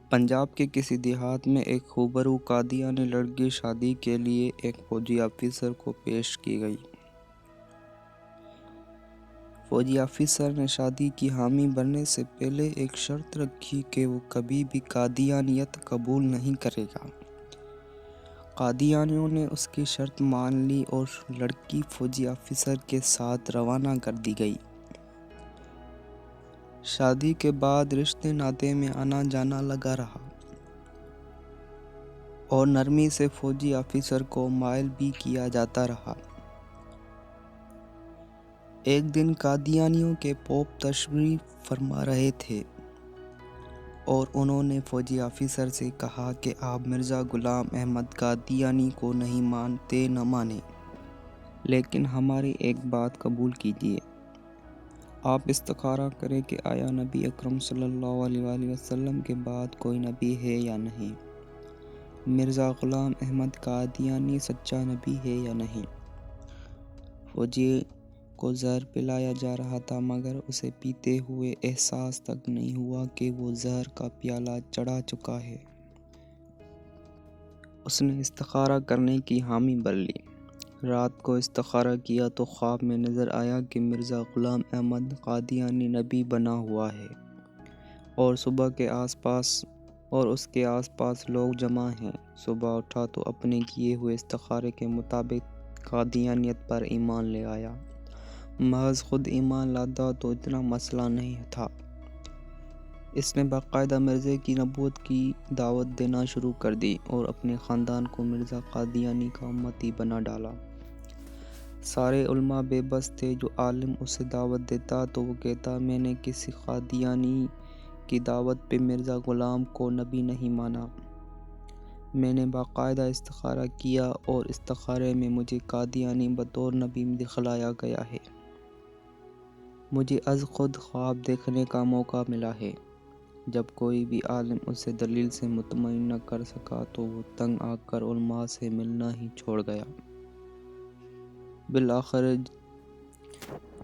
پنجاب کے کسی دیہات میں ایک خوبرو قادیانی لڑکی شادی کے لیے ایک فوجی آفیسر کو پیش کی گئی۔ فوجی آفیسر نے شادی کی حامی بننے سے پہلے ایک شرط رکھی کہ وہ کبھی بھی قادیانیت قبول نہیں کرے گا۔ قادیانیوں نے اس کی شرط مان لی اور لڑکی فوجی آفیسر کے ساتھ روانہ کر دی گئی۔ شادی کے بعد رشتے ناطے میں آنا جانا لگا رہا اور نرمی سے فوجی آفیسر کو مائل بھی کیا جاتا رہا۔ ایک دن قادیانیوں کے پوپ تشریف فرما رہے تھے اور انہوں نے فوجی آفیسر سے کہا کہ آپ مرزا غلام احمد قادیانی کو نہیں مانتے نہ مانیں، لیکن ہماری ایک بات قبول کیجیے۔ آپ استخارہ کریں کہ آیا نبی اکرم صلی اللہ علیہ وآلہ وسلم کے بعد کوئی نبی ہے یا نہیں، مرزا غلام احمد قادیانی سچا نبی ہے یا نہیں۔ فوجی کو زہر پلایا جا رہا تھا مگر اسے پیتے ہوئے احساس تک نہیں ہوا کہ وہ زہر کا پیالہ چڑھا چکا ہے۔ اس نے استخارہ کرنے کی حامی بھر لی۔ رات کو استخارہ کیا تو خواب میں نظر آیا کہ مرزا غلام احمد قادیانی نبی بنا ہوا ہے اور صبح کے اس کے آس پاس لوگ جمع ہیں۔ صبح اٹھا تو اپنے کیے ہوئے استخارے کے مطابق قادیانیت پر ایمان لے آیا۔ محض خود ایمان لاتا تو اتنا مسئلہ نہیں تھا۔ اس نے باقاعدہ مرزے کی نبوت کی دعوت دینا شروع کر دی اور اپنے خاندان کو مرزا قادیانی کا امتی بنا ڈالا۔ سارے علماء بے بس تھے۔ جو عالم اسے دعوت دیتا تو وہ کہتا میں نے کسی قادیانی کی دعوت پہ مرزا غلام کو نبی نہیں مانا، میں نے باقاعدہ استخارہ کیا اور استخارے میں مجھے قادیانی بطور نبی دکھلایا گیا ہے۔ مجھے از خود خواب دیکھنے کا موقع ملا ہے۔ جب کوئی بھی عالم اسے دلیل سے مطمئن نہ کر سکا تو وہ تنگ آ کر علماء سے ملنا ہی چھوڑ گیا۔ بالآخر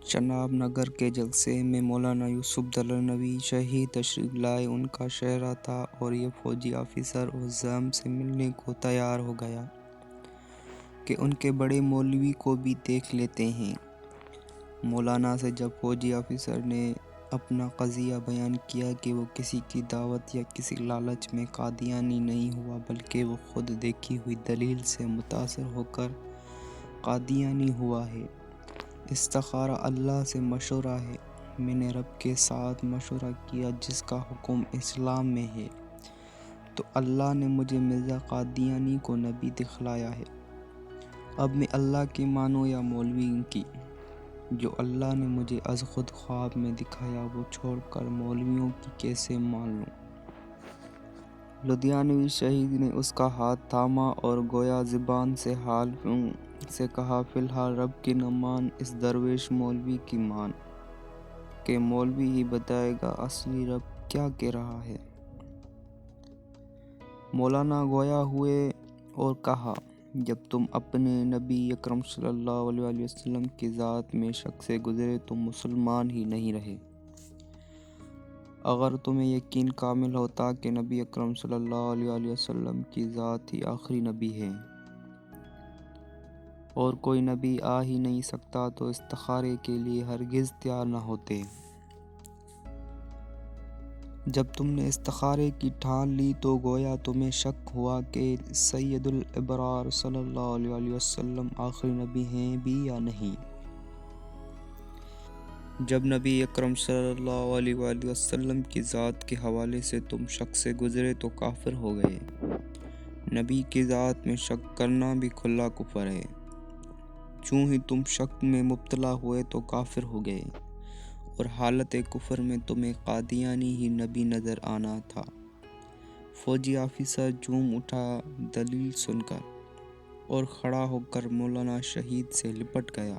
چناب نگر کے جلسے میں مولانا یوسف دہلوی شہید تشریف لائے۔ ان کا شہرہ تھا اور یہ فوجی آفیسر اس زعم سے ملنے کو تیار ہو گیا کہ ان کے بڑے مولوی کو بھی دیکھ لیتے ہیں۔ مولانا سے جب فوجی آفیسر نے اپنا قضیہ بیان کیا کہ وہ کسی کی دعوت یا کسی لالچ میں قادیانی نہیں ہوا بلکہ وہ خود دیکھی ہوئی دلیل سے متاثر ہو کر قادیانی ہوا ہے، استخارہ اللہ سے مشورہ ہے، میں نے رب کے ساتھ مشورہ کیا جس کا حکم اسلام میں ہے، تو اللہ نے مجھے مرزا قادیانی کو نبی دکھلایا ہے۔ اب میں اللہ کی مانوں یا مولوی کی؟ جو اللہ نے مجھے از خود خواب میں دکھایا وہ چھوڑ کر مولویوں کی کیسے مان لوں؟ لدھیانوی شہید نے اس کا ہاتھ تھاما اور گویا زبان سے حال سے کہا فی الحال رب کی نہ مان، اس درویش مولوی کی مان، کہ مولوی ہی بتائے گا اصلی رب کیا کہہ رہا ہے۔ مولانا گویا ہوئے اور کہا جب تم اپنے نبی اکرم صلی اللہ علیہ وآلہ وسلم کی ذات میں شک سے گزرے تو مسلمان ہی نہیں رہے۔ اگر تمہیں یقین کامل ہوتا کہ نبی اکرم صلی اللہ علیہ وآلہ وسلم کی ذات ہی آخری نبی ہے اور کوئی نبی آ ہی نہیں سکتا تو استخارے کے لیے ہرگز تیار نہ ہوتے۔ جب تم نے استخارے کی ٹھان لی تو گویا تمہیں شک ہوا کہ سید الابرار صلی اللہ علیہ وآلہ وسلم آخری نبی ہیں بھی یا نہیں۔ جب نبی اکرم صلی اللہ علیہ وآلہ وسلم کی ذات کے حوالے سے تم شک سے گزرے تو کافر ہو گئے۔ نبی کی ذات میں شک کرنا بھی کھلا کفر ہے۔ چوں ہی تم شک میں مبتلا ہوئے تو کافر ہو گئے اور حالت کفر میں تمہیں قادیانی ہی نبی نظر آنا تھا۔ فوجی آفیسر جھوم اٹھا دلیل سن کر اور کھڑا ہو کر مولانا شہید سے لپٹ گیا،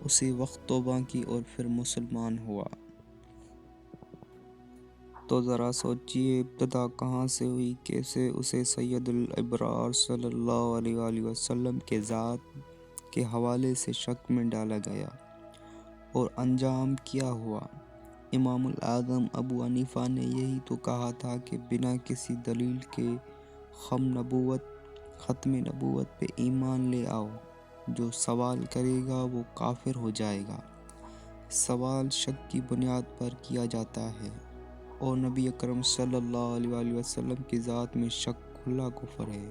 اسی وقت توبہ کی اور پھر مسلمان ہوا۔ تو ذرا سوچیے ابتدا کہاں سے ہوئی، کیسے اسے سید الابرار صلی اللہ علیہ وآلہ وسلم کے ذات کے حوالے سے شک میں ڈالا گیا اور انجام کیا ہوا۔ امام الاعظم ابو حنیفہ نے یہی تو کہا تھا کہ بنا کسی دلیل کے ختم نبوت پہ ایمان لے آؤ، جو سوال کرے گا وہ کافر ہو جائے گا۔ سوال شک کی بنیاد پر کیا جاتا ہے، اور نبی اکرم صلی اللہ علیہ وسلم کی ذات میں شک کھلا کفر ہے۔